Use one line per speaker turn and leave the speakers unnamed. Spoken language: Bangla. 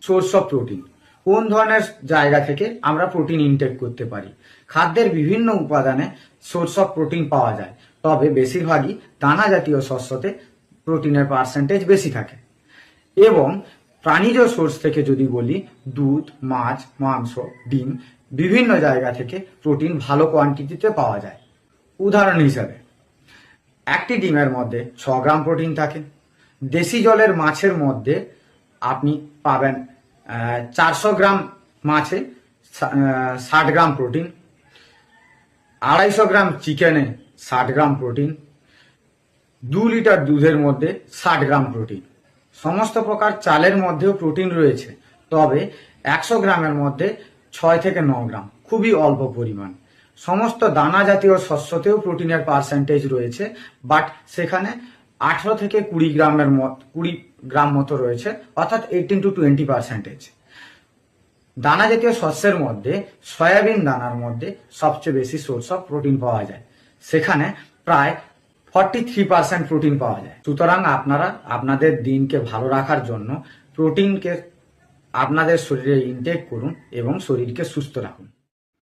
সোর্স অফ প্রোটিন, কোন ধরনের জায়গা থেকে আমরা প্রোটিন ইনটেক করতে পারি। খাদ্যের বিভিন্ন উপাদানে সোর্স অফ প্রোটিন পাওয়া যায়, তবে বেশিরভাগই দানা জাতীয় শস্যতে প্রোটিনের পার্সেন্টেজ বেশি থাকে। এবং প্রাণীজ সোর্স থেকে যদি বলি, দুধ, মাছ, মাংস, ডিম, বিভিন্ন জায়গা থেকে প্রোটিন ভালো কোয়ান্টিটিতে পাওয়া যায়। উদাহরণ হিসাবে একটি ডিমের মধ্যে 6 গ্রাম প্রোটিন থাকে। দেশি জলের মাছের মধ্যে আপনি পাবেন 400 গ্রাম মাছে 60 গ্রাম প্রোটিন, 250 গ্রাম চিকেনে 60 গ্রাম প্রোটিন, 2 লিটার দুধের মধ্যে 60 গ্রাম প্রোটিন। সমস্ত প্রকার চালের মধ্যেও প্রোটিন রয়েছে, তবে 100 গ্রামের মধ্যে 6 থেকে 9 গ্রাম, খুবই অল্প পরিমাণ। সমস্ত দানা জাতীয় শস্যতেও প্রোটিনের পার্সেন্টেজ রয়েছে, বাট সেখানে 18 থেকে 20 গ্রাম মতো রয়েছে, অর্থাৎ 18 to 20%। দানা জাতীয় শস্যের মধ্যে সয়াবিন দানার মধ্যে সবচেয়ে বেশি সোর্স অফ প্রোটিন পাওয়া যায়, সেখানে প্রায় 43% প্রোটিন পাওয়া যায়। সুতরাং আপনারা আপনাদের দিনকে ভালো রাখার জন্য প্রোটিনকে আপনাদের শরীরে ইনটেক করুন এবং শরীরকে সুস্থ রাখুন।